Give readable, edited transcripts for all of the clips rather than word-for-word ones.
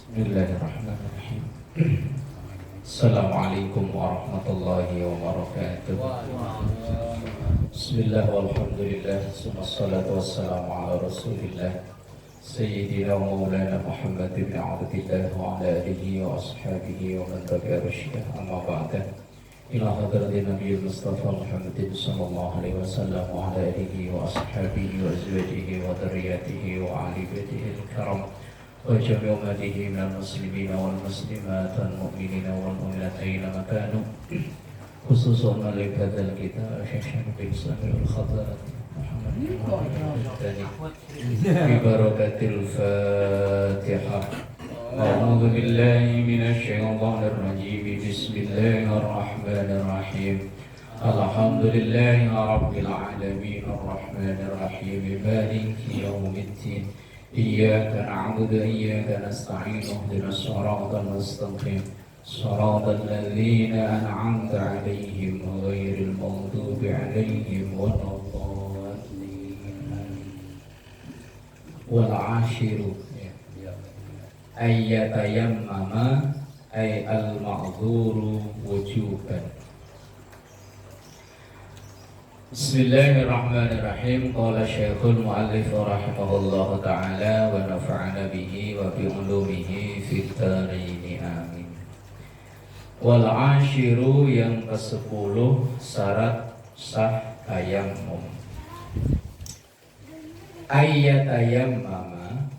Bismillahirrahmanirrahim. Assalamualaikum warahmatullahi wabarakatuh. Bismillah walhamdulillah, wassalatu wassalamu ala rasulillah Sayyidina wa maulana Muhammad ibn Abdillah wa ala alihi wa ashabihi wa man tabi'a rusyidah, amma ba'da. Ila hadratin Nabiyyil Mustafa Muhammadin sallallahu alaihi wasallam wa ala alihi wa ashabihi wa azwajihi wa dzurriyyatihi wa ali baitihi al-kiram wa jami'i ummatihi minal muslimina wal muslimat wal mu'minina wal mu'minat aina makanu, khususan malik hadzal kitab Syekh bin Sa'id al-Khattabi Muhammad bi barakatil Fatihah. A'udzu billahi minasy syaithanir rajim. Bismillahirrahmanirrahim. Alhamdulillahi rabbil alamin arrahmanir rahim maliki yaumiddin. Iyyaka na'budu wa iyyaka nasta'in ihdinas siratal mustaqim siratal ladzina an'amta 'alaihim ghairil maghdubi 'alaihim waladdallin. Wal 'ashiru ayyatayammama ay al-ma'dzuru wujuban. Bismillahirrahmanirrahim. Qala Syekhul Mu'allif rahimahullahu ta'ala wa nafa'ana bihi wa bi ulumihi fid dharain amin. Wal 'ashiru yang ke-10 syarat sah tayammum. Ayyatayammama,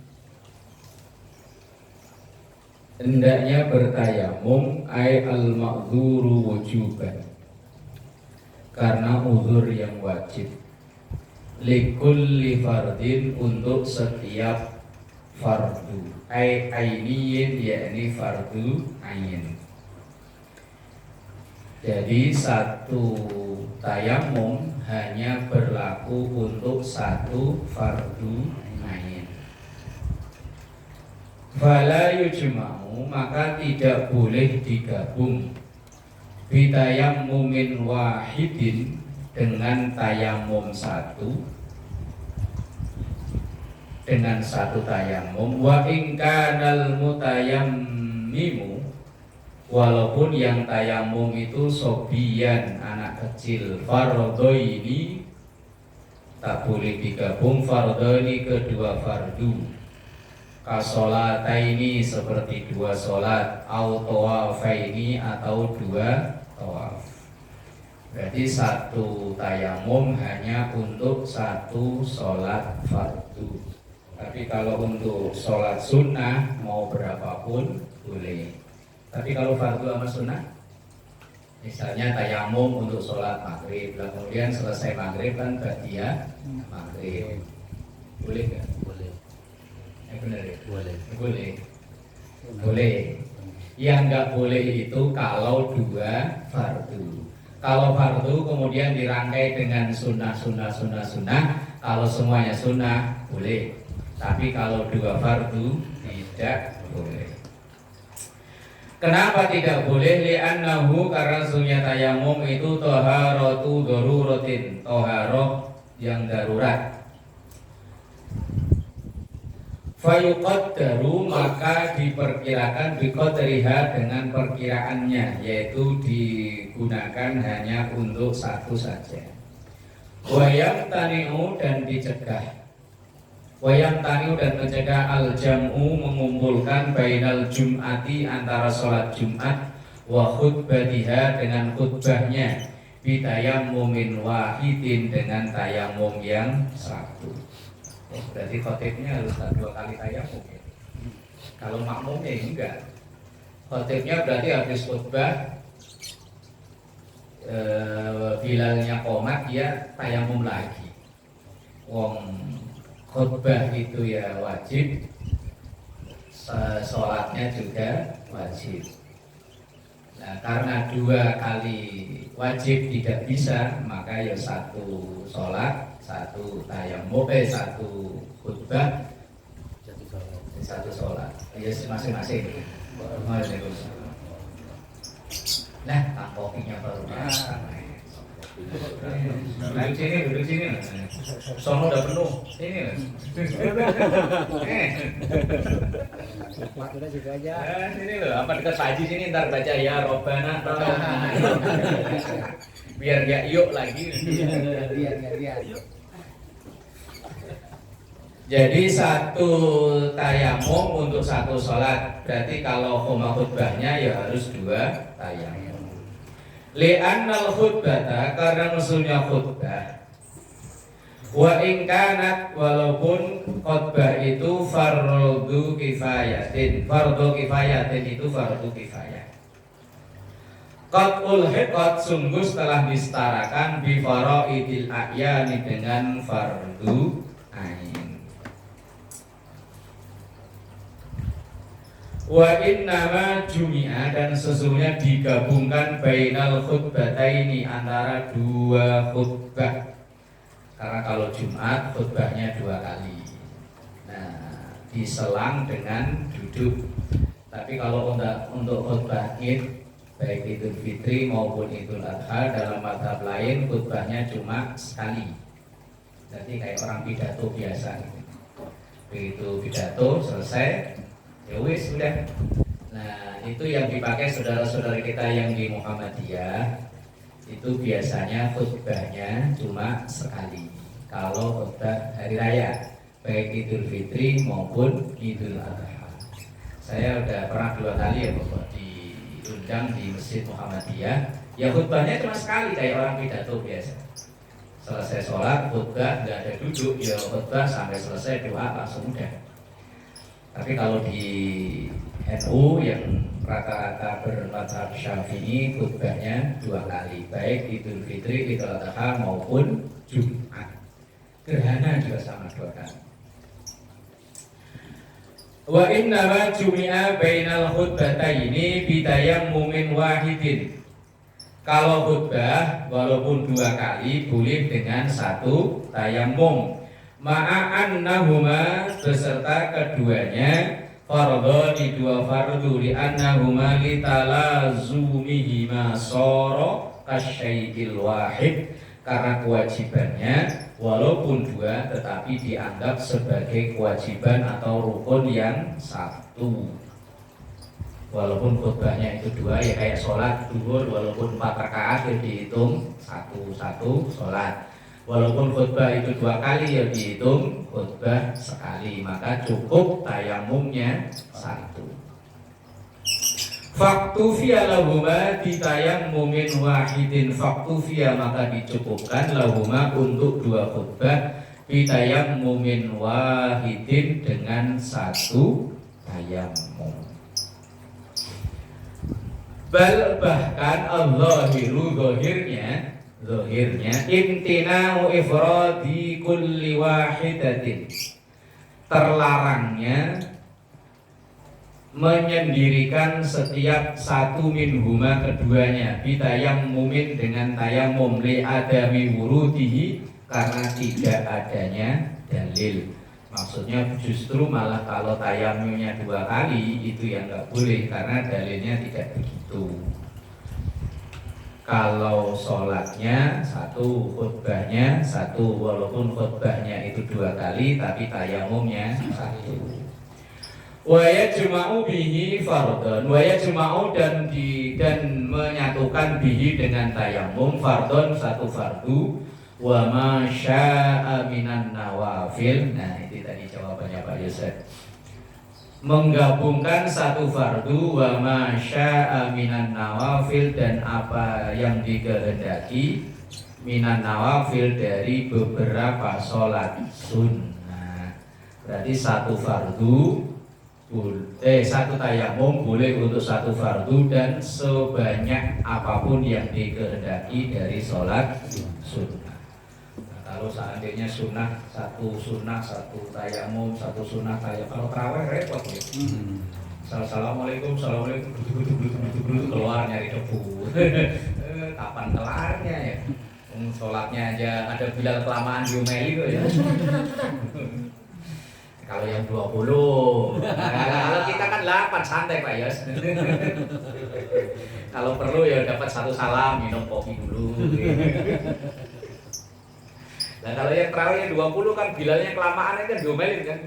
hendaknya bertayamum ay al-ma'dzuru wujuban, karena uzur yang wajib, likulli fardin, untuk setiap fardu, ay ainiyin, yakni fardu ain. Jadi satu tayamum hanya berlaku untuk satu fardu ain. Fala yujma'u, maka tidak boleh digabung bitayammumin wahidin, dengan tayamum satu, dengan satu tayamum. Wa in kanal mutayammimu, walaupun yang tayamum itu sobiyan, anak kecil, fardhoini, tak boleh digabung fardhoini, kedua fardu, kasolataini, seperti dua solat, au tawafaini, atau dua tawaf. Berarti satu tayamum hanya untuk satu solat fardu. Tapi kalau untuk solat sunnah mau berapapun boleh. Tapi kalau fardu sama sunnah, misalnya tayamum untuk solat maghrib, kemudian selesai maghrib kan ba'diyah maghrib, boleh nggak? Boleh. Benar ya? Boleh. Boleh. Boleh. Yang nggak boleh itu kalau dua fardu. Kalau fardu kemudian dirangkai dengan sunnah. Kalau semuanya sunnah boleh. Tapi kalau dua fardu tidak boleh. Kenapa tidak boleh? Li'annahu, karena sunnya tayamum itu toharatu daruratin, toharoh yang darurat. Fayuqaddaru, maka diperkirakan, biqadriha, dengan perkiraannya, yaitu digunakan hanya untuk satu saja. Wayam tani'u, dan dicegah. Wayam tani'u, dan mencegah al-jam'u, mengumpulkan bainal jum'ati, antara sholat Jumat, wa khutbatiha, dengan khutbahnya, bitayammumin wahidin, dengan tayamum yang satu. Berarti khotibnya harus dua kali tayamum ya. Kalau makmumnya enggak. Khotibnya berarti habis khutbah, bilalnya qomat, dia tayamum lagi. Wong khutbah itu ya wajib, sholatnya juga wajib. Nah, karena dua kali wajib tidak bisa, maka ya satu sholat, satu tayamum, satu khutbah, satu sholat. Ya masing-masing. Nah, tampoknya baru duduk sini. Sono udah penuh. Sini. Waktunya juga aja. Sini loh, apa dekat Pak Haji sini ntar baca ya Robbana biar gak yuk lagi. Gantian. Jadi satu tayamum untuk satu sholat. Berarti kalau khutbahnya ya harus dua tayamum. Li'annal khutbata, karena musuhnya khutbah. Wa in kanat, walaupun khutbah itu fardu kifayatin. Fardu kifayatin itu fardu kifayah. Qad ulhiqat, sungguh telah disetarakan bi faraidil a'yani dengan fardu ain. Wa innama jumi'a, dan sesungguhnya digabungkan bainal khutbataini, antara dua khutbah. Karena kalau Jumat khutbahnya dua kali. Nah, diselang dengan duduk. Tapi kalau untuk khutbah Id, baik Idul Fitri maupun Idul Adha, dalam mazhab lain khutbahnya cuma sekali. Jadi kayak orang pidato biasa gitu. Begitu pidato selesai, ya wis sudah. Nah, itu yang dipakai saudara-saudara kita yang di Muhammadiyah. Itu biasanya khutbahnya cuma sekali. Kalau khutbah hari raya, baik Idul Fitri maupun Idul Adha. Saya udah pernah 2 kali ya Bapak diundang di Masjid Muhammadiyah. Ya khutbahnya cuma sekali kayak orang pidato biasa. Selesai sholat, khutbah, nggak ada duduk, ya khutbah sampai selesai doa langsung udah. Tapi kalau di NU yang rata-rata bermadzhab Syafi'i, khutbahnya 2 kali, baik Idul Fitri, Idul Adha maupun Jumat. Gerhana juga sama 2 kali. Wa innama jumi'a bainal khutbataini bitayammumin wahidin. Kalau khutbah walaupun 2 kali boleh dengan 1 tayammum. Ma'annahuma, beserta keduanya fardhani, 2 fardu, li'annahuma litalazumihima sara kasyai'il wahid, karena kewajibannya walaupun 2 tetapi dianggap sebagai kewajiban atau rukun yang 1. Walaupun khutbahnya itu 2, ya kayak sholat duhur walaupun 4 rakaat ya dihitung satu sholat. Walaupun khutbah itu 2 kali ya dihitung khutbah sekali, maka cukup tayamumnya 1. Faktufiya lahuma bitayammumin wahidin. Faktufiya, maka dicukupkan lahuma untuk 2 khutbah bitayammumin wahidin, dengan 1 tayammum. Bal, bahkan al-zahiru, zahirnya imtina'u ifradi kulli wahidatin, terlarangnya menyendirikan setiap 1 minhuma, keduanya, bitayammumin, dengan tayamum, li adami wurudihi, karena tidak adanya dalil. Maksudnya justru malah kalau tayamumnya 2 kali itu yang nggak boleh, karena dalilnya tidak begitu. Kalau sholatnya 1, khutbahnya 1, walaupun khutbahnya itu 2 kali tapi tayamumnya 1. Wa yajma'u bihi fardhon, wa yajma'u, dan menyatukan bihi dengan tayamum, fardhon 1 fardu, wa ma syaa minan nawafil. Nah, itu tadi jawabannya Pak Yusuf. Menggabungkan 1 fardu, wa ma syaa minan nawafil, dan apa yang dikehendaki, minan nawafil, dari beberapa sholat sunnah. Berarti 1 fardu, 1 tayamum boleh untuk 1 fardu, dan sebanyak apapun yang dikehendaki dari sholat sunnah. Nah, kalau seandainya sunnah 1 tayamum, 1 sunnah tayamum, kalau tarawih repot ya. Assalamualaikum, assalamualaikum, keluar nyari debu. Kapan kelarnya ya? Sholatnya aja ada Bilal kelamaan diomeli kok ya. Kalau yang 20, kalau kita kan 8, santai Pak Yos. Kalau perlu ya dapat 1 salam, minum kopi dulu. Nah kalau yang terawih 20 kan Bilalnya kelamaan kan diomelin kan.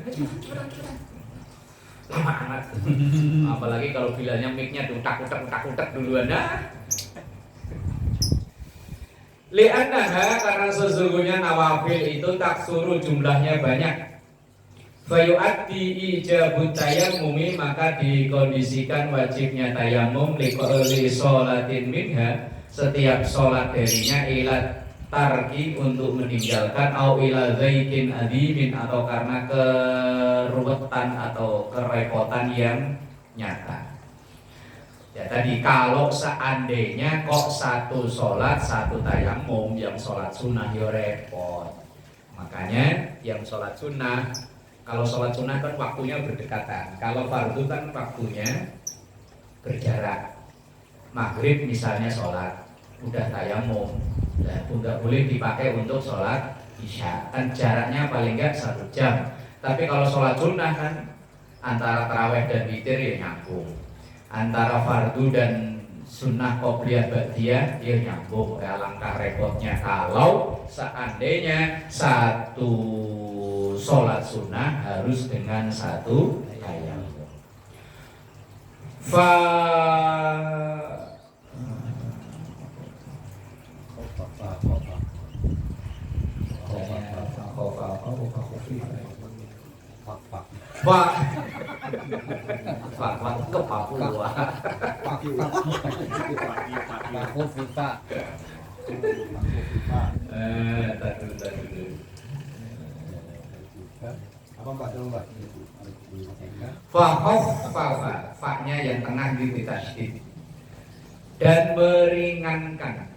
lama amat. Apalagi kalau bilangnya mic-nya utak duluan dah. Li'annaha karena sesungguhnya nawafil itu taksuru jumlahnya banyak. Fayu'addi ijabut tayammumi maka dikondisikan wajibnya tayamum li sholatin minha setiap sholat darinya ila tarki untuk meninggalkan au ila zaikin adimin atau karena keruwetan atau kerepotan yang nyata. Ya tadi kalau seandainya kok satu sholat satu tayamum, yang sholat sunnah ya repot. Makanya yang sholat sunnah, kalau sholat sunnah kan waktunya berdekatan. Kalau fardu kan waktunya berjarak. Maghrib misalnya sholat, udah tayamum, nah, nggak boleh dipakai untuk sholat isya. Kan jaraknya paling nggak 1 jam. Tapi kalau sholat sunnah kan antara taraweh dan witir ya nyambung. Antara fardu dan sunnah qobliyah ba'diyah dia nyambung. Alangkah repotnya kalau seandainya satu sholat sunnah harus dengan satu tayamum. Pak ke Papua. Faknya yang tengah ditasydid dan meringankan.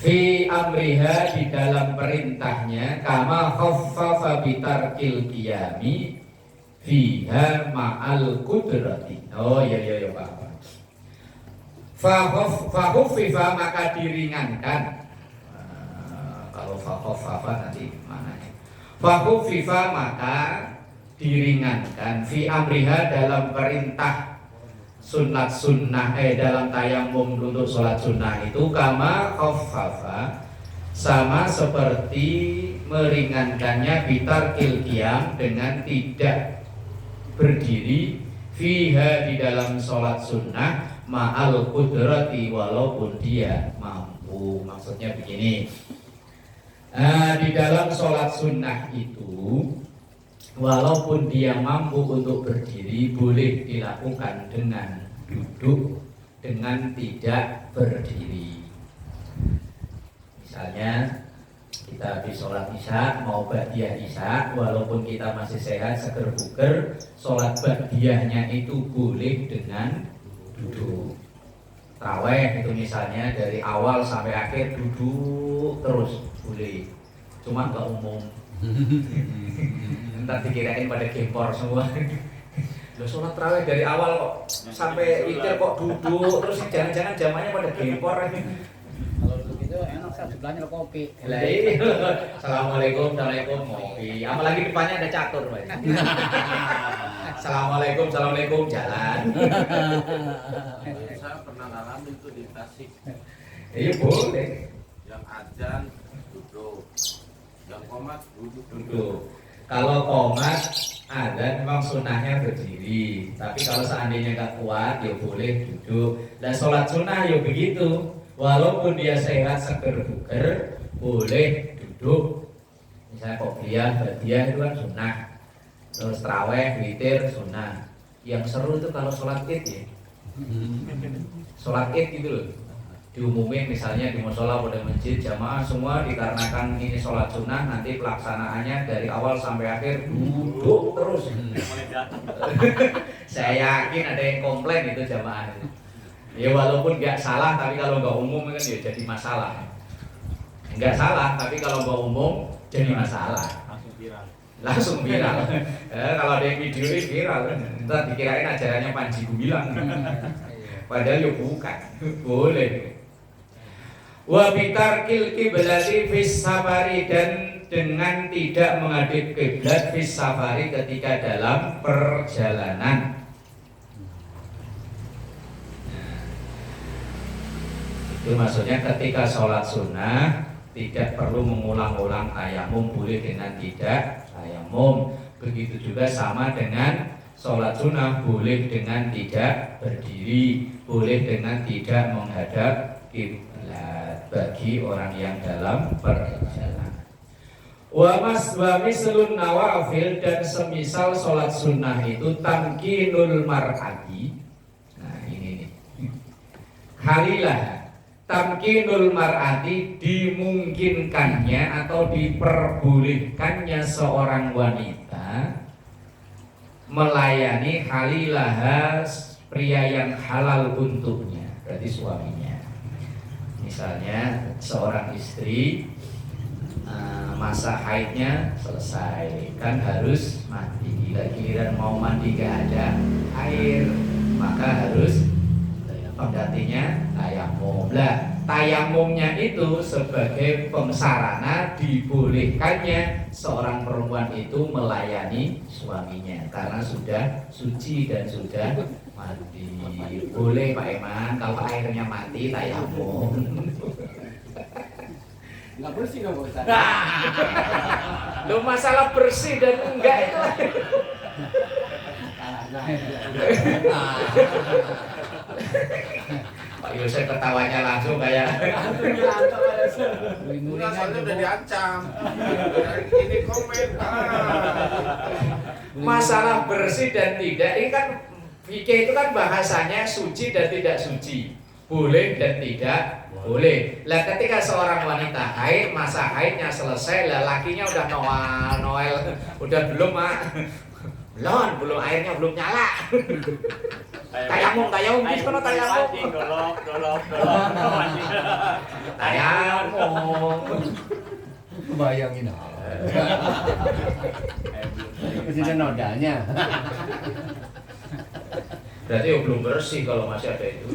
Fi amriha di dalam perintahnya kama khaffafa bitarkil qiyami fiha ma'al qudrati. Oh iya Pak. Fa khuffifa maka diringankan. Kalau fa khaffafa nanti mananya. Fa khuffifa maka diringankan fi amriha dalam perintah sunat sunnah dalam tayamum untuk sholat sunnah itu kama khaffafa sama seperti meringankannya bitarkil qiyam dengan tidak berdiri fiha di dalam sholat sunnah ma'al qudrati walaupun dia mampu. Maksudnya begini, di dalam sholat sunnah itu walaupun dia mampu untuk berdiri boleh dilakukan dengan duduk dengan tidak berdiri. Misalnya kita habis sholat isya mau ba'diyah isya, walaupun kita masih sehat seger buger, sholat ba'diyahnya itu boleh dengan duduk. Taraweh itu misalnya dari awal sampai akhir duduk terus boleh, cuma nggak umum. Ntar dikirain pada gempor semua. Loh sholat tarawih dari awal kok sampai witir kok duduk, terus jangan-jangan jamaahnya pada gempor. Kalau duduk itu enak sebelahnya kopi. Lah ini. Assalamualaikum, ngopi. Apalagi depannya ada catur, Pak. Assalamualaikum, jalan. Saya pernah ngalamin itu di Tasik. Iya boleh. Yang azan duduk, yang qomat Duduk. Kalau qomat ada memang sunnahnya berdiri, tapi kalau seandainya nggak kuat ya boleh duduk. Dan sholat sunnah ya begitu, walaupun dia sehat seger buger boleh duduk. Misalnya qobliyah, ba'diyah itu kan sunnah. Terus taraweh, witir sunnah. Yang seru itu kalau sholat id ya. Sholat id gitu loh. Diumumin misalnya di mushola pada masjid jamaah semua dikarenakan ini sholat sunnah, nanti pelaksanaannya dari awal sampai akhir duduk terus. Saya yakin ada yang komplain itu jamaah itu. Ya walaupun nggak salah, tapi kalau nggak umum kan ya jadi masalah. Nggak salah, tapi kalau nggak umum jadi masalah. Langsung viral. Kalau ada yang video ini viral, ntar dikirain ajarannya Panji Gumilang. Padahal ya bukan. Boleh. Wa bitarkil qiblati fis safari, dan dengan tidak menghadap kiblat fis safari ketika dalam perjalanan. Itu maksudnya ketika sholat sunnah tidak perlu mengulang-ulang tayamum, boleh dengan tidak tayamum. Begitu juga sama dengan sholat sunnah, boleh dengan tidak berdiri, boleh dengan tidak menghadap kiblat bagi orang yang dalam perjalanan. Wa mislun nawafil, dan semisal sholat sunnah itu tamkinul mar'ati. Nah ini nih, halilah tamkinul mar'ati, dimungkinkannya atau diperbolehkannya seorang wanita melayani halilaha, pria yang halal untuknya, berarti suaminya. Misalnya seorang istri masa haidnya selesai, kan harus mandi, giliran mau mandi gak ada air, maka harus penggantinya tayamum. Lah, tayamumnya itu sebagai pengsarana dibolehkannya seorang perempuan itu melayani suaminya karena sudah suci dan sudah mati. Boleh Pak Eman, kalau airnya mati tayamum. Nggak bersih dong Pak Ustaz. Loh, masalah bersih dan enggak itu. Pak Yosef ketawanya langsung kayak Enggak, soalnya udah diancam. Ini komen. Masalah bersih dan tidak, ini kan fikih itu kan bahasanya suci dan tidak suci, boleh dan tidak boleh. Lah ketika seorang wanita haid, masa haidnya selesai, lah lakinya udah Noel, udah belum belum airnya belum nyala. Tayamum biskono tayamum. Dolok. Tayamum. Bayangin masih ada nodanya. Berarti belum bersih kalau masih ada itu.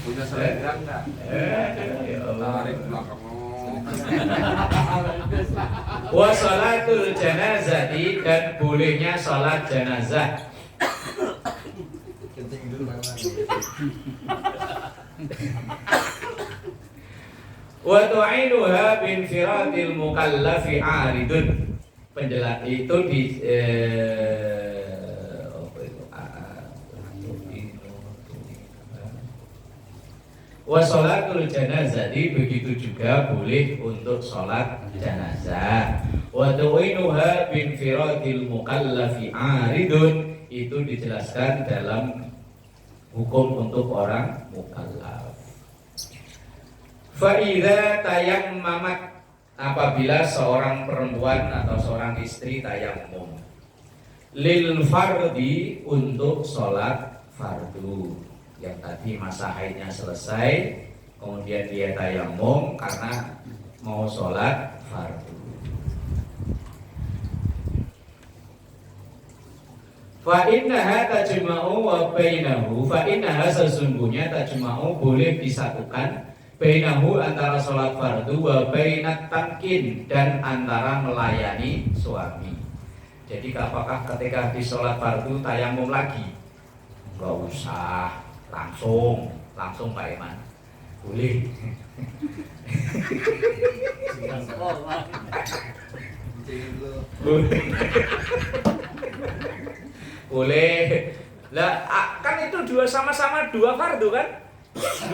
Punya selendang enggak? Ya Allah. Tarik belakangmu. Wa sholatul janazati, dan bolehnya sholat jenazah. Wa tu'inuha bin firadil mukallafi aridun. Penjelas itu di wa sholatul janazati, begitu juga boleh untuk sholat janazah. Wa tu'inuha bin firadil mukallafi aridun, itu dijelaskan dalam hukum untuk orang mukallaf. Fa idza tayammamat, apabila seorang perempuan atau seorang istri tayamum lil fardi, untuk sholat fardu, yang tadi masa haidnya selesai, kemudian dia tayamum karena mau sholat fardu. Fa innaha tajma'u wa bainahu, fa innaha, sesungguhnya tajma'u boleh disatukan, bainahu antara sholat fardu, wa bainat tamkin, dan antara melayani suami. Jadi apakah ketika di sholat fardu tayamum lagi? Enggak usah, langsung Pak Iman, boleh. Boleh. Lah kan itu sama-sama dua fardu kan?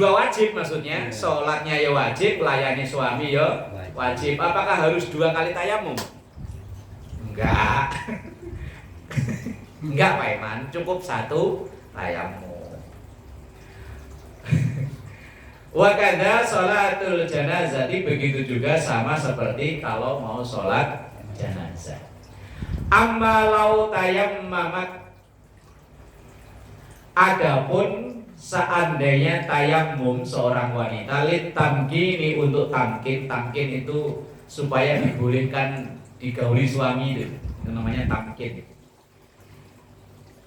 Dua wajib maksudnya. Sholatnya ya wajib, melayani suami ya wajib. Apakah harus dua kali tayamum? Enggak. Enggak Pak Iman, cukup satu tayamum. Wa kadza sholatul janazati, begitu juga sama seperti kalau mau sholat jenazah. Amma lau tayammamat, adapun seandainya tayamum seorang wanita lit tamkini, untuk tamkin itu supaya dibolehkan digauli suami, itu namanya tamkin.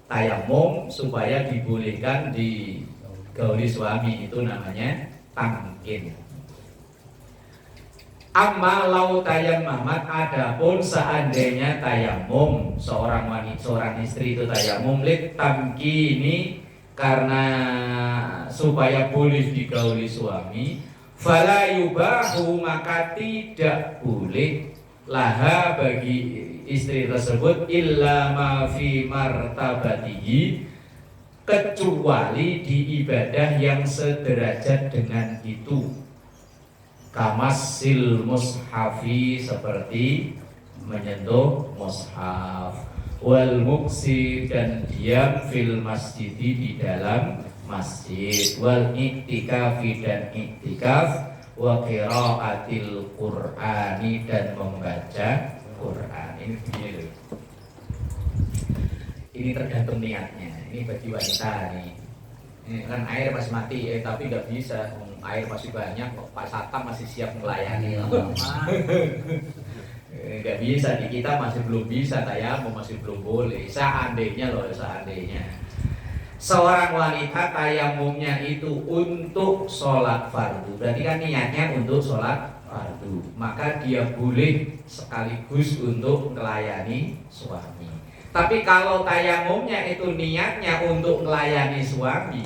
Tayamum supaya dibolehkan digauli suami, itu namanya tamkin. Amma lau tayammamat, adapun seandainya tayamum seorang wanita, seorang istri itu tayamum lit tamkini, karena supaya boleh digauli suami, Fala yubahu, maka tidak boleh laha bagi istri tersebut illa ma fi martabatihi, kecuali di ibadah yang sederajat dengan itu. Kamasil mushafi, seperti menyentuh mushaf, wal muksi, dan diam fil masjidi, di dalam masjid, wal iktikafi, dan iktikaf, wa qiraatil qur'ani, dan membaca Quran. Ini begini loh, ini tergantung niatnya. Ini bagi wanita nih, ini kan air masih mati, tapi nggak bisa, air masih banyak, Pak Satam masih siap melayani. Nggak bisa, di kita masih belum bisa, tayamum masih belum boleh. Seandainya loh, seandainya seorang wanita tayamumnya itu untuk sholat fardu, berarti kan niatnya untuk sholat fardu, maka dia boleh sekaligus untuk melayani suami. Tapi kalau tayamumnya itu niatnya untuk melayani suami,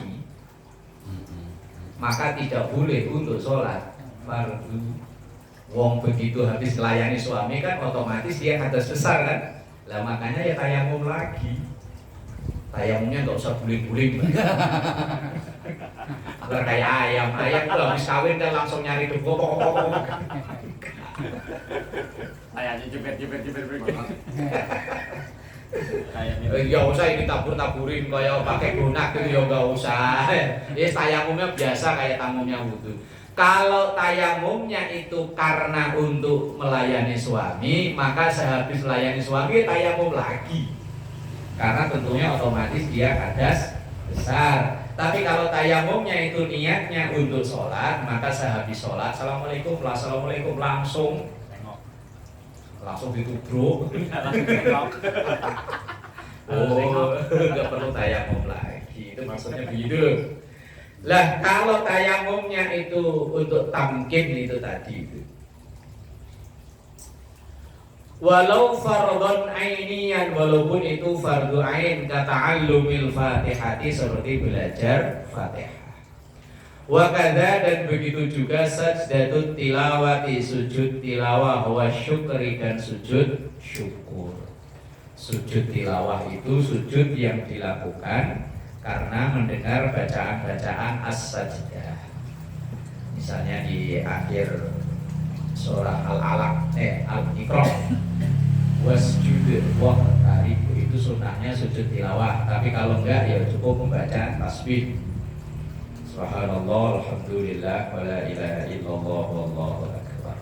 maka tidak boleh untuk sholat fardu. Wong begitu habis melayani suami kan otomatis dia hadas besar kan. Lah makanya ya tayamum lagi. Tayamumnya nggak usah guling-guling. Nggak kayak ayam itu habis kawin kan langsung nyari debu. Ayamnya jepet. Ya usah ini tabur-taburin kayak pakai gunak gitu, ya nggak usah. Ini tayamumnya biasa kayak tayamumnya wudhu. Kalau tayamumnya itu karena untuk melayani suami, maka sehabis melayani suami tayamum lagi. Karena tentunya otomatis dia hadas besar. Tapi kalau tayamumnya itu niatnya untuk sholat, maka sehabis sholat, assalamualaikum langsung ditubruk. Oh, nggak perlu tayamum lagi. Itu maksudnya begitu. Lah kalau tayamumnya itu untuk tamkin itu tadi itu, walau fardhon ainian, walaupun itu fardu ain, kata'allumil fatihati, seperti belajar fatihah. Wa kadza, dan begitu juga sajdatut tilawati, sujud tilawah, wa syukri, dan sujud syukur. Sujud tilawah itu sujud yang dilakukan karena mendengar bacaan-bacaan as-sajdah. Misalnya di akhir surah Al-Alaq, Al-Iqra, wasjud waqtarib, itu sunnahnya sujud tilawah. Tapi kalau enggak ya cukup membaca tasbih, subhanallah, alhamdulillah, wala ilaha illallah, wallahu akbar.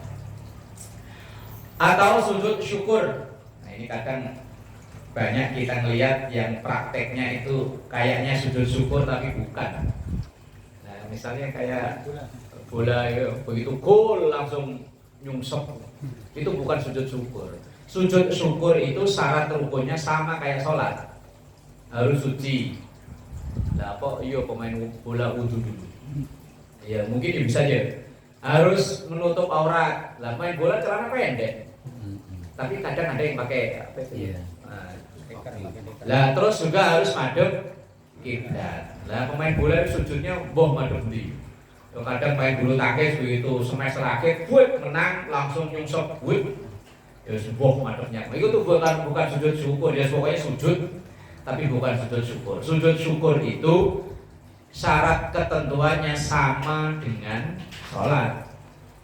Atau sujud syukur. Nah ini kadang banyak kita ngelihat yang prakteknya itu kayaknya sujud syukur tapi bukan. Nah misalnya kayak bola ya, begitu gol langsung nyungsep, itu bukan sujud syukur. Sujud syukur itu syarat rukunnya sama kayak sholat, harus suci. Nah apa iya pemain bola wudhu dulu, ya mungkin ya bisa aja harus menutup aurat. Lah main bola celana pendek, tapi kadang ada yang pakai apa itu? Lah terus juga harus madhep kiblat. Lah pemain bola sujudnya boh madhep ndi. Kadang main bulu tangkis begitu semester akhir, menang langsung nyungsep, ya boh madhepnya. Itu tuh bukan sujud syukur, ya pokoknya sujud tapi bukan sujud syukur. Sujud syukur itu syarat ketentuannya sama dengan sholat.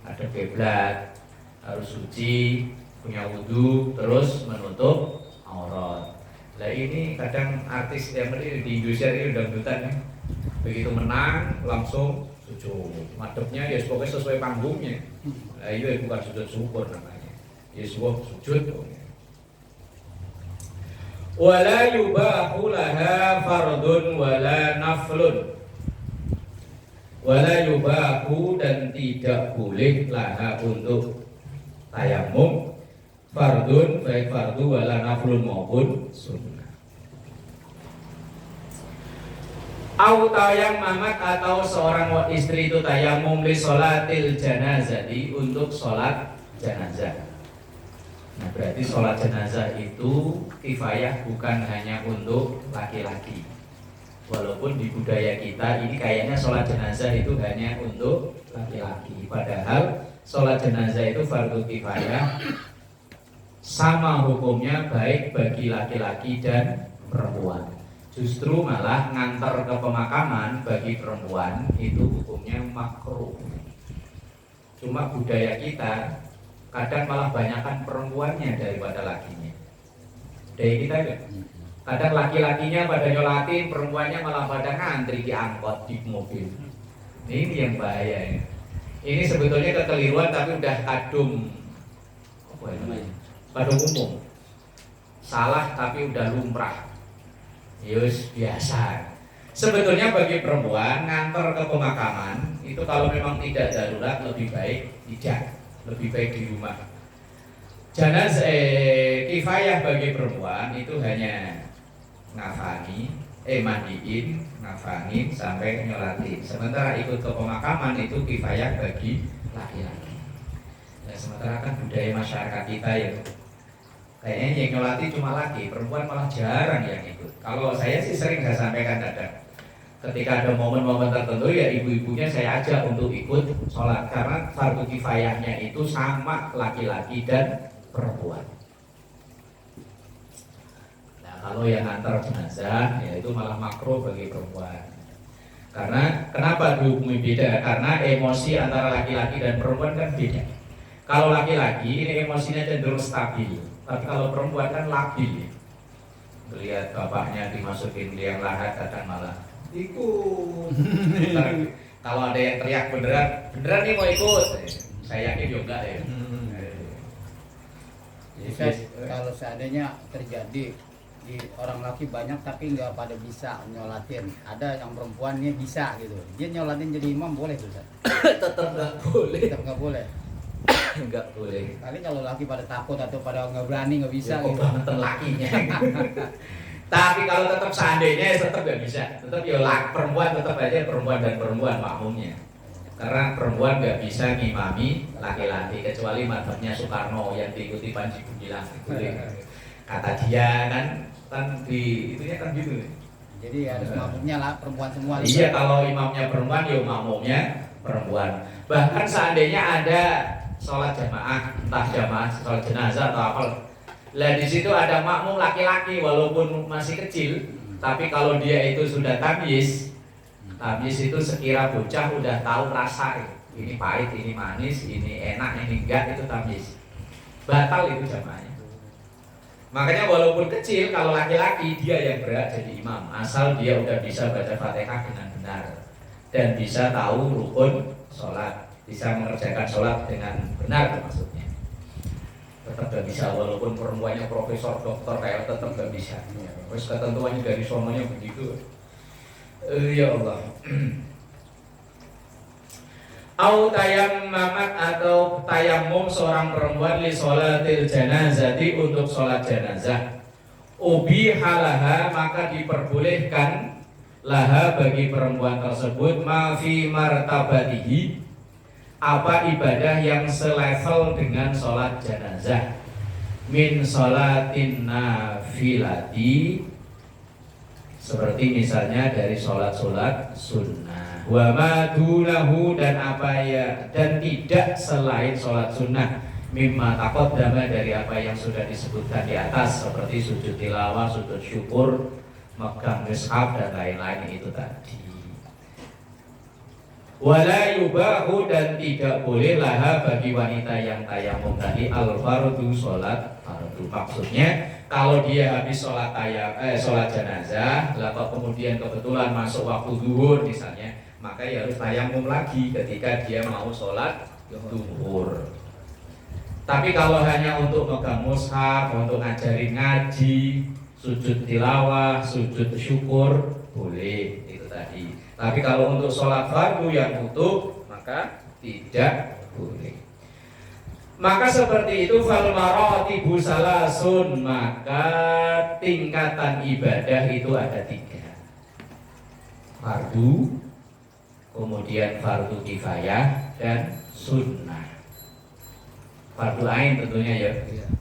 Ada kiblat, harus suci, punya wudhu, terus menutup aurat. Nah ini kadang artis yang di Indonesia ini dangdutan ya, begitu menang langsung sujud, madepnya ya pokoknya sesuai panggungnya. Nah itu bukan sujud syukur namanya, ya sebuah sujud. Wala yubahu laha fardun wala naflun. Wala yubahu, dan tidak boleh laha untuk tayamum fardun, baik fardu wala naflun maupun sunnah. Au tayang mamat, atau seorang istri itu tayamum li sholatil janazati, untuk sholat janazah. Nah berarti sholat jenazah itu kifayah, bukan hanya untuk laki-laki. Walaupun di budaya kita ini kayaknya sholat jenazah itu hanya untuk laki-laki, padahal sholat jenazah itu fardu kifayah, sama hukumnya baik bagi laki-laki dan perempuan. Justru malah ngantar ke pemakaman bagi perempuan itu hukumnya makruh. Cuma budaya kita kadang malah banyakkan perempuannya daripada lakinya. Budaya kita kan? Kadang laki-lakinya pada nyolatin, perempuannya malah pada ngantri di angkot, di mobil. Ini yang bahaya ya. Ini sebetulnya kekeliruan tapi udah kadung apa ya namanya? Kadung umum. Salah tapi udah lumrah. Yus biasa. Sebetulnya bagi perempuan ngantar ke pemakaman itu kalau memang tidak darurat lebih baik tidak, lebih baik di rumah. Janazah kifayah bagi perempuan itu hanya ngafani, mandiin, ngafanin sampai nyolatin. Sementara ikut ke pemakaman itu kifayah bagi laki-laki. Nah, sementara kan budaya masyarakat kita ya kayaknya yang nyolatin cuma laki, perempuan malah jarang yang ikut. Kalau saya sih sering saya sampaikan kadang, ketika ada momen-momen tertentu ya ibu-ibunya saya ajak untuk ikut sholat karena fardu kifayahnya itu sama laki-laki dan perempuan. Nah kalau yang antar jenazah ya itu malah makruh bagi perempuan. Karena kenapa dihukumi beda? Karena emosi antara laki-laki dan perempuan kan beda. Kalau laki-laki ini emosinya cenderung stabil, tapi kalau perempuan kan labil. Melihat bapaknya dimasukin liang lahat kadang malah ikut. Kalau ada yang teriak beneran nih mau ikut, saya yakin juga ya. Kalau seandainya terjadi di orang laki banyak tapi nggak pada bisa nyolatin, ada yang perempuannya bisa gitu, dia nyolatin jadi imam boleh tuh? Tetap nggak boleh. Tetap nggak boleh. Nggak boleh. Kali kalau laki pada takut atau pada nggak berani nggak bisa. Ya, gitu. banget lakinya. Tapi kalau tetap seandainya tetap nggak bisa. Tetap ya perempuan tetap aja perempuan dan perempuan makmumnya. Karena perempuan nggak bisa ngimami laki-laki kecuali madhabnya Soekarno yang diikuti Panji Gumilang. Kata dia kan di itunya kan gitu. Jadi harus makmumnya lah perempuan semua. Iya kalau imamnya perempuan ya makmumnya perempuan. Bahkan seandainya ada sholat jamaah, entah jamaah sholat jenazah atau apa, lah di situ ada makmum laki-laki walaupun masih kecil, tapi kalau dia itu sudah tamyiz itu sekira bocah udah tahu rasa ini pahit, ini manis, ini enak, ini enggak, itu tamyiz. Batal itu jamaahnya. Makanya walaupun kecil kalau laki-laki dia yang berhak jadi imam asal dia udah bisa baca Fatihah dengan benar dan bisa tahu rukun sholat, bisa mengerjakan sholat dengan benar maksudnya. Tetap gak bisa walaupun perempuannya profesor dokter kayak tetap gak bisa. Terus ketentuannya dari sononya begitu. Ya Allah. Au tayammamat atau tayamum seorang perempuan li sholatil janazati untuk sholat jenazah. Ubi halaha maka diperbolehkan laha bagi perempuan tersebut ma fi martabatihi apa ibadah yang selevel dengan sholat jenazah min sholatin nafilati seperti misalnya dari sholat-sholat sunnah wa madulahu dan apa ya dan tidak selain sholat sunnah mimma taqaddama dari apa yang sudah disebutkan di atas seperti sujud tilawah, sujud syukur, megang mushaf dan lain-lain itu tadi. Wala yubahu dan tidak boleh laha bagi wanita yang tayamum tadi al-fardu sholat fardu. Maksudnya kalau dia habis sholat sholat jenazah, lalu kemudian kebetulan masuk waktu zuhur misalnya, maka ya harus tayamum lagi ketika dia mau sholat zuhur. Tapi kalau hanya untuk megang mushaf, untuk ngajarin ngaji, sujud tilawah, sujud syukur, boleh itu tadi. Tapi kalau untuk sholat fardu yang utuh, maka tidak boleh. Maka seperti itu fal maratibu salasun, maka tingkatan ibadah itu ada 3. Fardu, kemudian fardu kifayah dan sunnah. Fardu ain tentunya ya.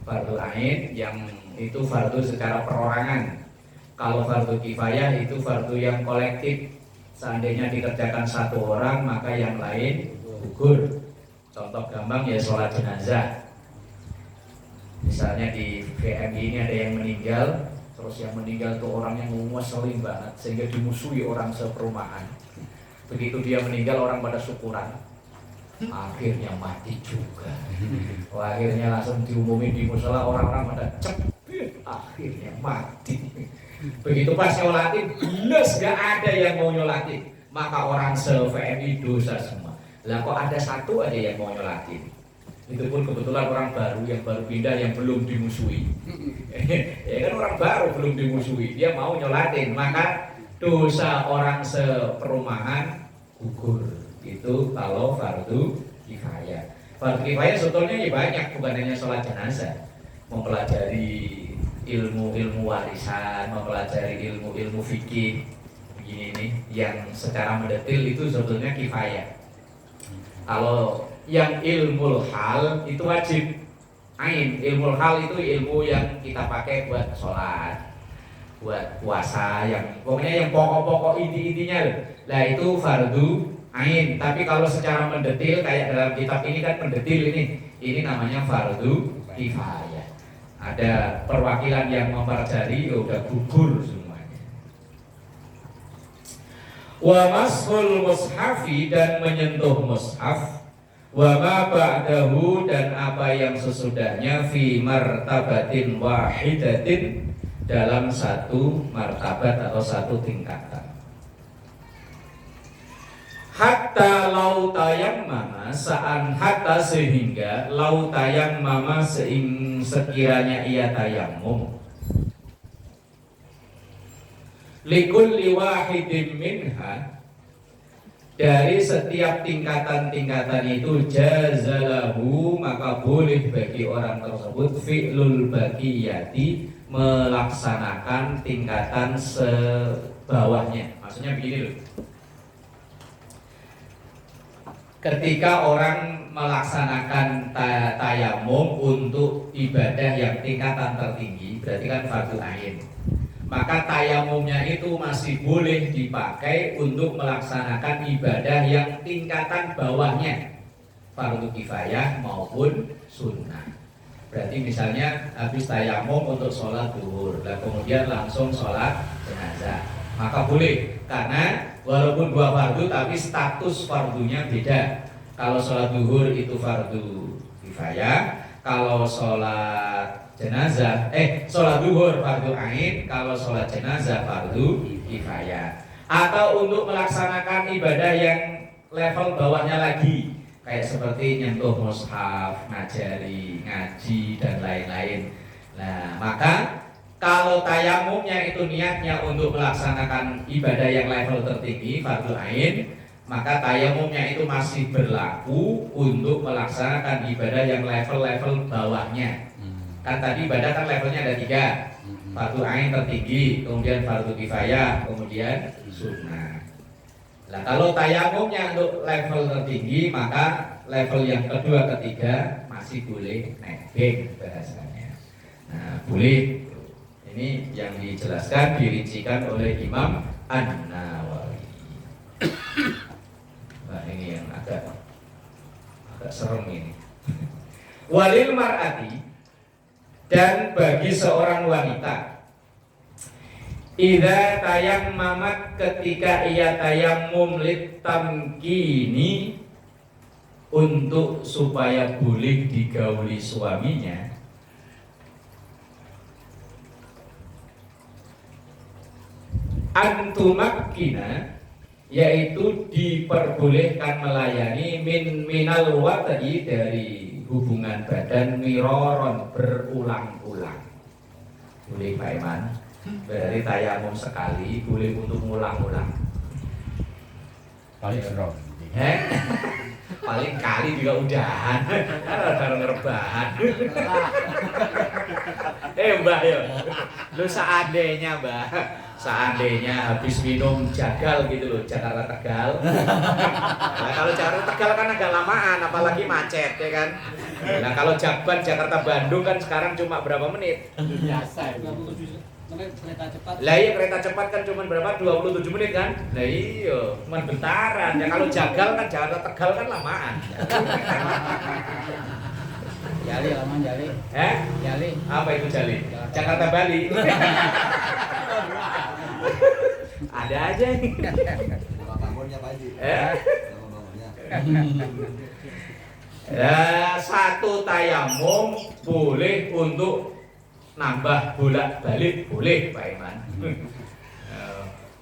Fardu ain yang itu fardu secara perorangan. Kalau fardu kifayah itu fardu yang kolektif. Seandainya dikerjakan satu orang maka yang lain gugur. Contoh gampang ya sholat jenazah. Misalnya di VMI ini ada yang meninggal, terus yang meninggal itu orang yang ngeselin banget sehingga dimusuhi orang seperumahan. Begitu dia meninggal orang pada syukuran, akhirnya mati juga. Akhirnya langsung diumumin di musola, orang-orang pada cepet, akhirnya mati. Begitu pas nyolatin, jelas gak ada yang mau nyolatin, maka orang se-VMI dosa semua. Lah kok ada satu aja yang mau nyolatin? Itu pun kebetulan orang baru yang baru pindah yang belum dimusuhi. Ya kan orang baru belum dimusuhi, dia mau nyolatin, maka dosa orang seperumahan gugur. Itu kalau fardu kifayah. Fardu kifayah sebetulnya ya banyak, bukan hanya sholat jenazah, mempelajari ilmu-ilmu warisan, mempelajari ilmu-ilmu fikih begini nih, yang secara mendetil itu sebetulnya kifayah. Kalau yang ilmu hal itu wajib ain. Ilmu hal itu ilmu yang kita pakai buat sholat, buat puasa, yang pokoknya yang pokok-pokok inti-intinya loh. Nah itu fardu ain. Tapi kalau secara mendetil kayak dalam kitab ini kan mendetil ini namanya fardu kifayah. Ada perwakilan yang mempelajari, udah gugur semuanya. Wa mashul mushafi, dan menyentuh mushaf, wa ma ba'dahu, dan apa yang sesudahnya, fi martabatin wahidatin, dalam satu martabat atau satu tingkatan. Hatta lau tayammama, sa'an hatta sehingga lau tayammama sekiranya ia tayammum, likulli wahidin minha, dari setiap tingkatan-tingkatan itu, jazalahu, maka boleh bagi orang tersebut fi'lul baqiyati, melaksanakan tingkatan sebawahnya. Maksudnya begini loh, ketika orang melaksanakan tayamum untuk ibadah yang tingkatan tertinggi, berarti kan fardu ain, maka tayamumnya itu masih boleh dipakai untuk melaksanakan ibadah yang tingkatan bawahnya, fardu kifayah maupun sunnah. Berarti misalnya habis tayamum untuk sholat zuhur, dan kemudian langsung sholat jenazah, maka boleh, karena walaupun dua fardu tapi status fardunya beda. Kalau sholat zuhur itu fardu kifayah, kalau sholat jenazah, sholat zuhur fardu ain, kalau sholat jenazah fardu kifayah. Atau untuk melaksanakan ibadah yang level bawahnya lagi, kayak seperti nyentuh mushaf, ngajari, ngaji, dan lain-lain. Nah, maka kalau tayamumnya itu niatnya untuk melaksanakan ibadah yang level tertinggi, fardu ain, maka tayamumnya itu masih berlaku untuk melaksanakan ibadah yang level-level bawahnya. Kan tadi ibadah kan levelnya ada 3, fardu ain tertinggi, kemudian fardu kifayah, kemudian sunnah. Nah kalau tayamumnya untuk level tertinggi, maka level yang kedua, ketiga masih boleh nebeng bahasanya. Nah boleh. Ini yang dijelaskan, dirincikan oleh Imam An-Nawawi. Nah ini yang agak serem ini. Walil mar'ati, dan bagi seorang wanita, idza tayammamat, ketika ia tayammum, litamkini, untuk supaya boleh digauli suaminya, antumakkina, yaitu diperbolehkan melayani minal wata'i, dari hubungan badan, miroron, berulang-ulang. Boleh Pak Iman, berarti tayamum sekali, boleh untuk ngulang-ulang. Paling serong. Paling kali juga udahan, bareng rebahan. Mbak ya, lu seandainya Mbak, seandainya habis minum Jagal gitu loh, Jakarta Tegal. Nah, kalau Jakarta Tegal kan agak lamaan, apalagi macet ya kan. Nah kalau Jakban Jakarta Bandung kan sekarang cuma berapa menit? Biasa. kereta cepat. Lah iya kereta cepat kan cuma berapa? 27 menit kan? Lah iya, cuma bentaran. Ya kalau Jagal kan Jakarta Tegal kan lamaan. Jali lama jali. Jali. Apa itu Jali? Jakarta Bali. Ada aja nih. Nama bangunnya Pak Haji. Nama bangunnya. Ya, satu tayamum boleh untuk nambah bolak-balik boleh Pak Iman.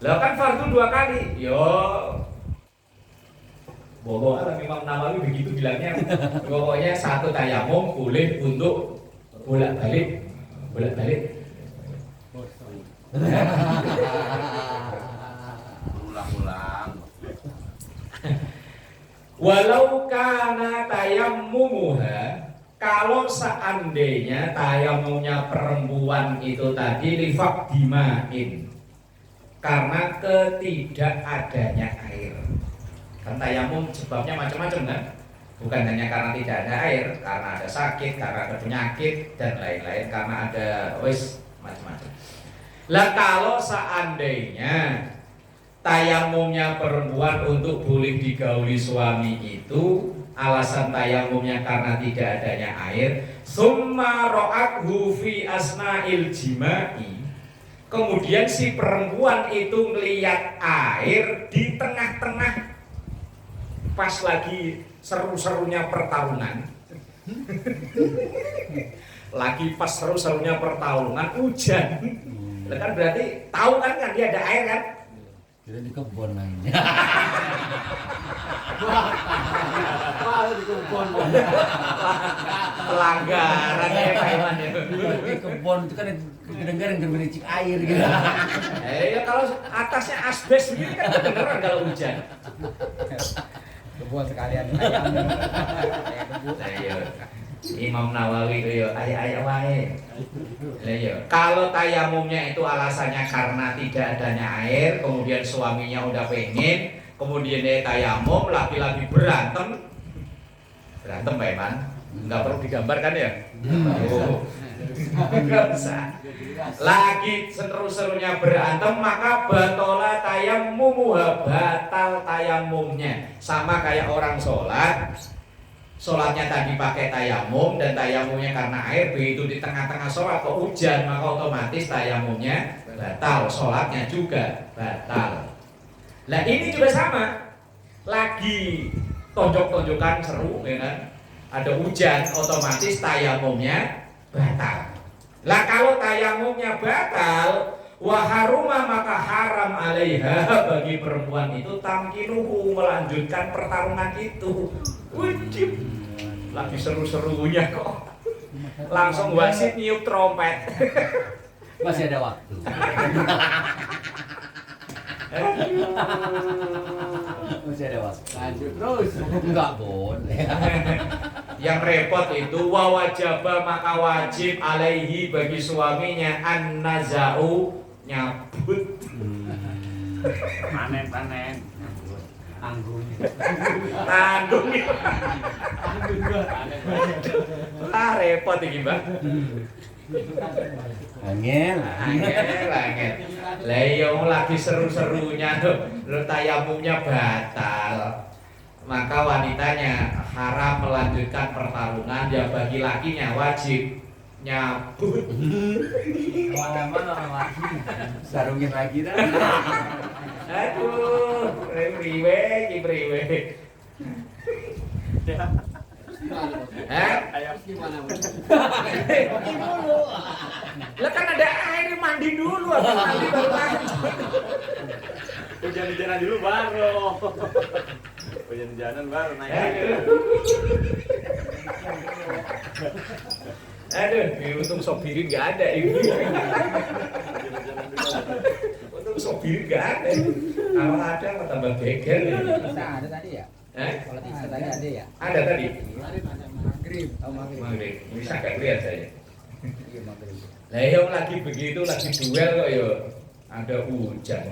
Lah kan fardu 2 kali. Yo. Pokoknya Imam Nawawi begitu bilangnya. Pokoknya satu tayamum boleh untuk bolak-balik. Ulang-ulang. Walau kana tayammumuha, kalau seandainya tayamumnya perempuan itu tadi lifak dimain karena ketidakadanya air. Kan tayamum sebabnya macam-macam kan? Bukan hanya karena tidak ada air, karena ada sakit, karena ada penyakit dan lain-lain, karena ada macam-macam. Lah kalau seandainya tayamumnya perempuan untuk boleh digauli suami itu alasan tayamumnya karena tidak adanya air, summa ra'athu fi asna'il jima'i, kemudian si perempuan itu melihat air di tengah-tengah pas lagi seru-serunya pertarungan. Lagi pas seru-serunya pertarungan hujan. Lah kan berarti tahu kan dia ada air kan? Kira di kebun mainnya. Di kebun. Pelanggaran ya Pak Iman ya. Di kebun itu kan kedengaran gemericik air gitu. Ya kalau atasnya asbes sendiri kan kedengeran kalau hujan. Kebun sekalian ayam. Lah iya. Imam Nawawi itu ya ayah wae. Lah iya. Kalau tayamumnya itu alasannya karena tidak adanya air, kemudian suaminya udah pengen, kemudian dia tayamum, laki-laki berantem Pak Iman? Nggak perlu digambarkan ya? Oh. Nggak usah. Lagi seru-serunya berantem, maka batola tayammumuha, batal tayamumnya. Sama kayak orang sholat, sholatnya tadi pakai tayamum dan tayamumnya karena air, begitu di tengah-tengah sholat kok hujan, maka otomatis tayamumnya batal, sholatnya juga batal. Nah ini juga sama, lagi tonjok-tonjokan seru, ya kan? Ada hujan, otomatis tayamumnya batal. Lah kalau tayamumnya batal, waharuma maka haram alaiha, bagi perempuan itu tamkinuhu, melanjutkan pertarungan itu. Wajib. Lagi seru-serunya kok langsung wasit niup trompet. Masih ada waktu. Masih ada waktu. Lanjut terus. Enggak boleh. Yang repot itu wajaba maka wajib alaihi bagi suaminya an-nazau, nyabut. Panen. Anggun. Tanggung. Repot iki, Mbak. Angel. Angel. Lah iya lagi seru-serunya lo tayamumnya batal. Maka wanitanya haram melanjutkan pertarungan, ya bagi lakinya wajib nyabut. Mana orang lagi? Sarungin lagi dah. Aduh, priwe. Ayam Gimana? Lah kan ada air, mandi dulu, habis mandi baru lanjut. Hujan-hujanan dulu baru. Hujan-hujanan baru naik. Aduh, untung sopirin nggak ada ini. Untung sopirin nggak ada. Kalau ada mah tambah beger. Bisa ada tadi ya? Kalau bisa tadi ada ya? Ada tadi. Maghrib. Oh maghrib. Maghrib. Bisa nggak lihat saya? Iya maghrib. Lah yang lagi begitu, lagi duel kok ya ada hujan.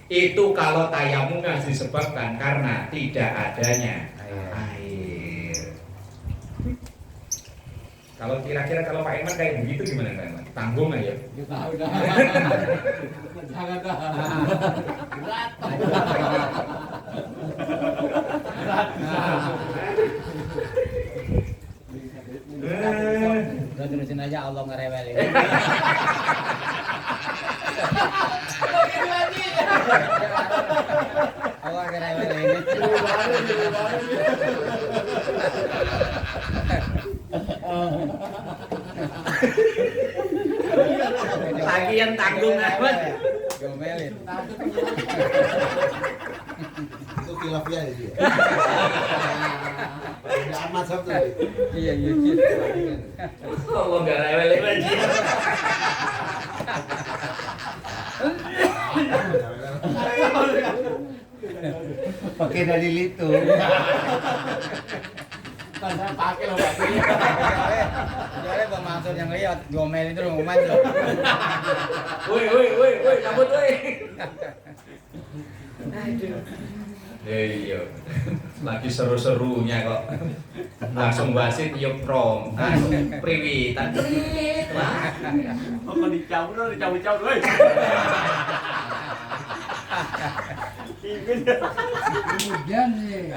Itu kalau tayamumnya disebabkan karena tidak adanya air. Kalau kira-kira kalau Pak Iman kayak begitu gimana Pak Iman? Tanggung aja. Udah. Jangan dah. Berat. Udah terusin aja Allah ngerewelin. Allah ngerewelin. Lagi yang tanggung amat. Gomelin. Itu khilafiyah ya dia. Ya amat sabtu. Iya. Allah nggak rewelin lagi. Pakai dari itu. Saya pakai loh Pak. Kecuali Bang Mansur yang lihat gomelin terus mau Mansur. Woi, cabut woi. Iya, lagi seru-serunya kok. Langsung wasit yuk prom, priwitan. Oh, kalau dicabut, woi. Hujan nih.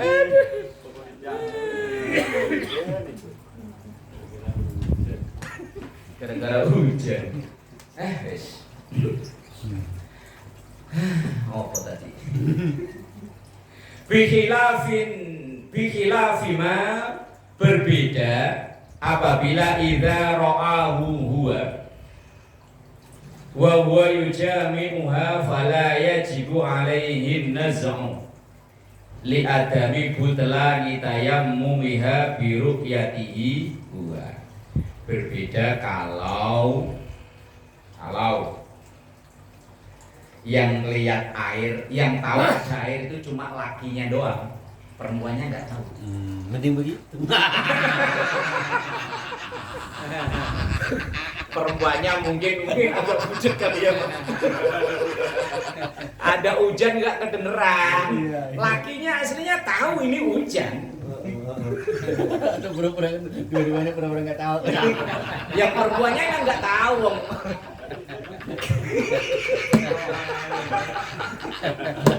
Gara-gara hujan. Wes. Apa tadi? Bikhilafima berbeda apabila idza ra'ahu huwa wa huwa yujami'uha fala yajibu alaihi naz'u li adami butlani tayammumiha bi ru'yatihi huwa. Berbeda kalau yang lihat air, yang tahu ada air itu cuma lakinya doang, perempuannya nggak tahu. Mending begitu. Perempuannya mungkin agak pucet kali ya. Ada hujan nggak kedengeran. Lakinya aslinya tahu ini hujan. Atau dua-duanya pura-pura nggak tahu. Yang perempuannya kan nggak tahu.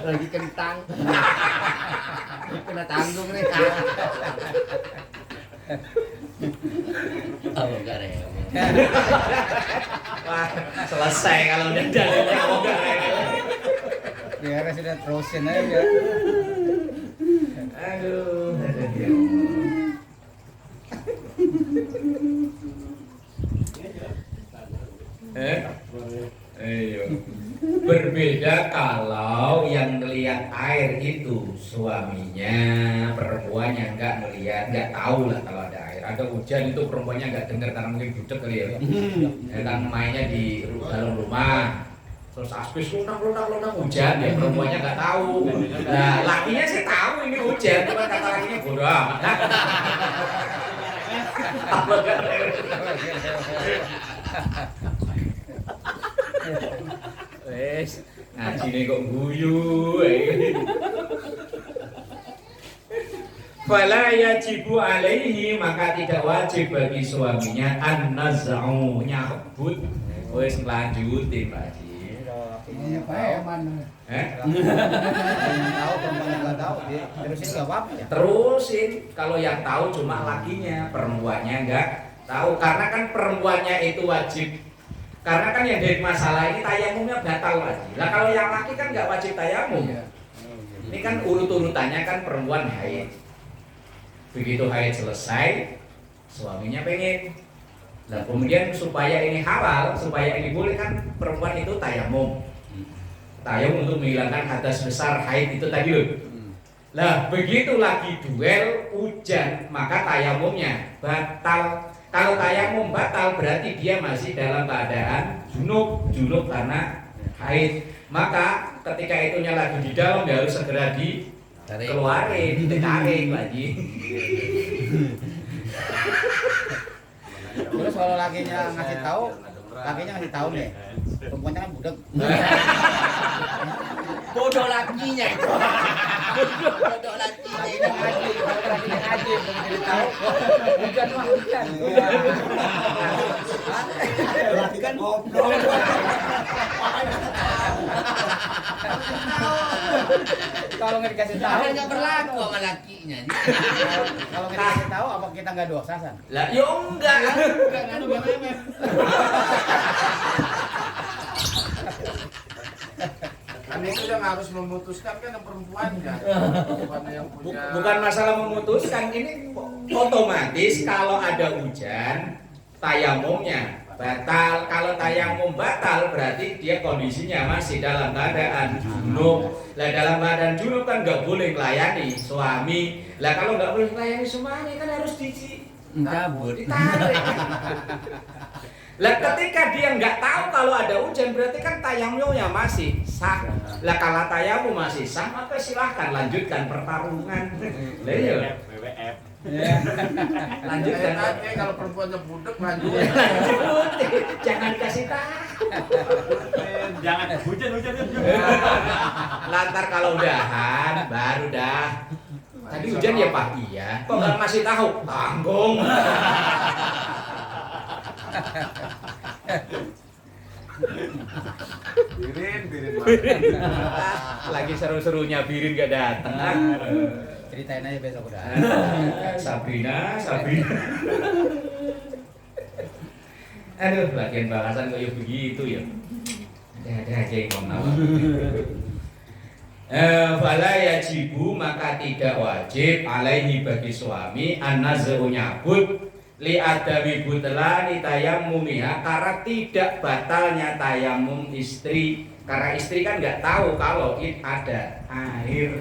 Lagi kentang. Kena tanggung nih. Oh, enggak rewel. Wah, selesai kalau udah dalilnya enggak. Biar sudah terusin aja. Aduh. Ayo. Berbeda kalau yang melihat air itu suaminya, perempuannya nggak tahu lah kalau ada air. Ada hujan itu perempuannya nggak dengar karena mungkin budek kali ya. Ya kan mainnya di dalam rumah. Terus aspis lunak hujan ya perempuannya nggak tahu. Nah lakinya sih tahu ini hujan, cuma kata lakinya bodoh amat. Apa nggak wes ngaji nih kok guyu. Fala yajibu alaihi, maka tidak wajib bagi suaminya an-naz'u, nyabut. Wes lanjutin Pak Haji. Ini apa ya mana? Yang tahu perempuan nggak tahu, terusin nggak apa-apa ya? Terusin, kalau yang tahu cuma lakinya, perempuannya nggak tahu. Karena kan perempuannya itu wajib. Karena kan yang jadi masalah ini tayamumnya batal lagi. Lah kalau yang laki kan nggak wajib tayamum. Ini kan urut-urutannya kan perempuan haid. Begitu haid selesai, suaminya pengen. Nah kemudian supaya ini halal, supaya ini boleh kan perempuan itu tayamum. Tayamum untuk menghilangkan hadas besar haid itu tadi loh. Lah begitu lagi duel hujan, maka tayamumnya batal. Kalau tayamum batal berarti dia masih dalam keadaan junub karena haid. Maka ketika itunya lagi di dalam dia harus segera dikeluarin, ditarik lagi. Terus kalau lakinya ngasih tahu nih, perempuannya kan budak. Bodoh lakinya itu. Bodoh lakinya. ngaji, begitu tahu. Hujan mah hujan. Berarti kan ngobrol. Kalau nggak dikasih tahu, Nggak berlaku sama lakinya. kalau nggak dikasih tahu, apa kita nggak dosa san? Lah yo enggak. Enggak nganu memet. Kan itu yang harus memutuskan kan yang perempuannya, bukan yang punya. Bukan masalah memutuskan, ini otomatis kalau ada hujan tayamumnya batal. Kalau tayamum batal berarti dia kondisinya masih dalam keadaan junub. Lah dalam keadaan junub kan nggak boleh melayani suami. Lah kalau nggak boleh melayani suami kan harus Cabut. ditarik. Lah ketika dia nggak tahu kalau ada hujan berarti kan tayamumnya masih sah. Lah kalau tayamum masih sah maka silahkan lanjutkan pertarungan. Lah iya. WWF. Lanjutkan. Nanti kalau perempuannya budek lanjut. Jangan kasih tahu. Jangan hujan. Lantar kalau udahan baru dah. Tadi hujan ya Pak, iya. Kok nggak ngasih tahu? Tanggung. Birin Lagi seru-serunya Birin gak datang. Ceritain aja besok udah. Sabrina. Aduh, bagian bahasan kayak begitu ya. Ada aja yang mau fala yajibu, maka tidak wajib alaihi bagi suami an-nazru nyabut li adami butlani tayammumiha, karena tidak batalnya tayamum istri, karena istri kan nggak tahu kalau ada air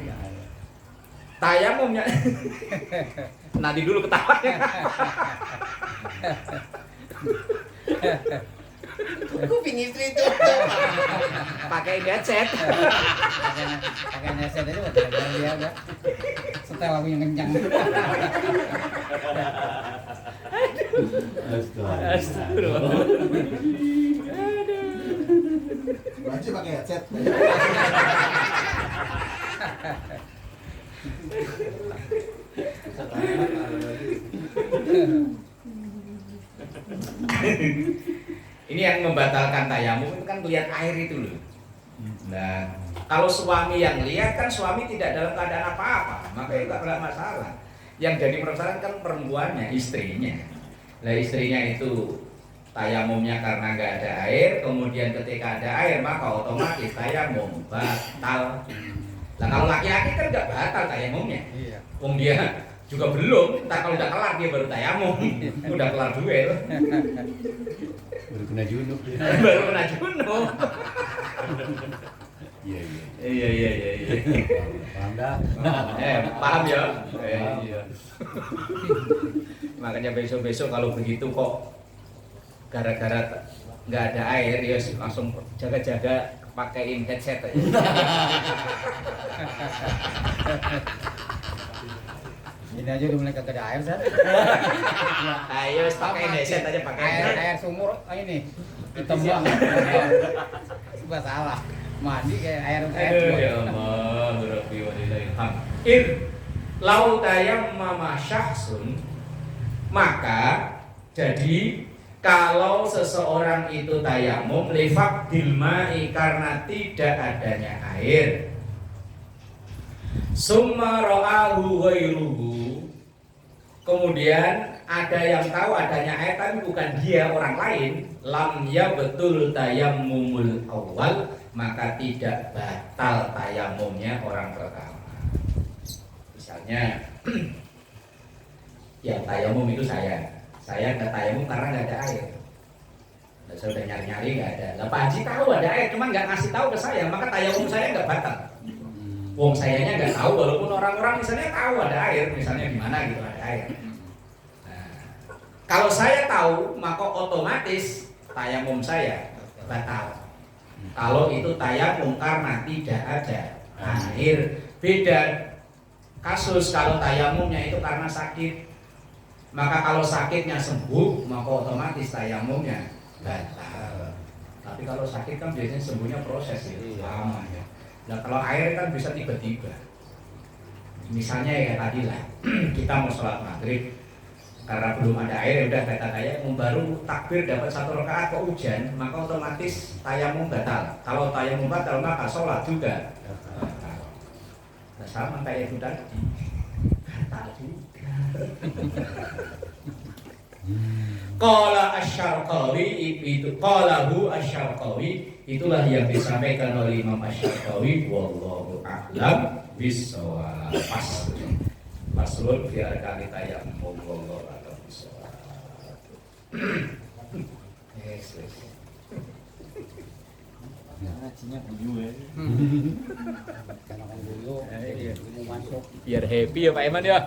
tayamumnya. Nanti dulu ketawanya. Kuping istri itu. Pakai headset. Pakai headset itu buat dia udah. Setel lagu yang kencang. Astagfirullah. Baju pakai headset. Ini yang membatalkan tayamum itu kan lihat air itu loh. Nah, kalau suami yang lihat kan suami tidak dalam keadaan apa-apa, maka itu nggak masalah. Yang jadi permasalahan kan perempuannya, istrinya. Nah, istrinya itu tayamumnya karena nggak ada air, kemudian ketika ada air maka otomatis tayamum batal. Nah, kalau laki-laki kan nggak batal tayamumnya. Iya. Dia juga belum, entar kalau udah kelar dia baru tayamum. Udah kelar duel. Baru kena junub dia. Baru kena junub. Iya. Paham dah. Paham ya? Iya. Makanya besok-besok kalau begitu kok gara-gara nggak ada air ya langsung jaga-jaga pakaiin headset aja. Ini aja udah mulai kagak ada air san. Ayo pakai headset aja pakai Air sumur ini hitam banget. Coba salah. Mandi kayak air Aduh ya Allah, Rabbi walillahil hamd. Lau tayammama syahsun, maka jadi kalau seseorang itu tayamum lifak dilmai karena tidak adanya air, summa ra'ahu ghairuhu, kemudian ada yang tahu adanya air tapi bukan dia, orang lain, lam ya betul tayammumul awal, maka tidak batal tayamumnya orang pertama. Misalnya yang tayamum itu saya nggak tayamum karena nggak ada air. Nah, saya udah nyari-nyari nggak ada. Lah Pak Haji tahu ada air, cuman nggak ngasih tahu ke saya, maka tayamum saya nggak batal. Wong sayanya nggak tahu, walaupun orang-orang misalnya tahu ada air, misalnya di mana gitu ada air. Nah, kalau saya tahu, maka otomatis tayamum saya batal. Kalau itu tayamum karena tidak ada air, beda kasus kalau tayamumnya itu karena sakit. Maka kalau sakitnya sembuh, maka otomatis tayamumnya batal. Tapi kalau sakit kan biasanya sembuhnya proses ya, lama ya. Nah kalau air kan bisa tiba-tiba. Misalnya ya tadi lah, kita mau sholat maghrib, karena belum ada air, udah kata tayamum, baru takbir dapat 1 rakaat kok hujan, maka otomatis tayamum batal. Kalau tayamum batal maka sholat juga batal. Nah, sama kayak itu tadi, batal juga. Qala Asy-Syarqawi itu qalahu Asy-Syarqawi, itulah yang disampaikan oleh Imam Asy-Syarqawi, wallahu a'lam bissawab. Paslun fi arkani tayammum, wallahu a'lam bissawab. Yes. Ngajinya guyu ya. Karena kan dulu mau masuk Biar happy ya Pak Iman ya.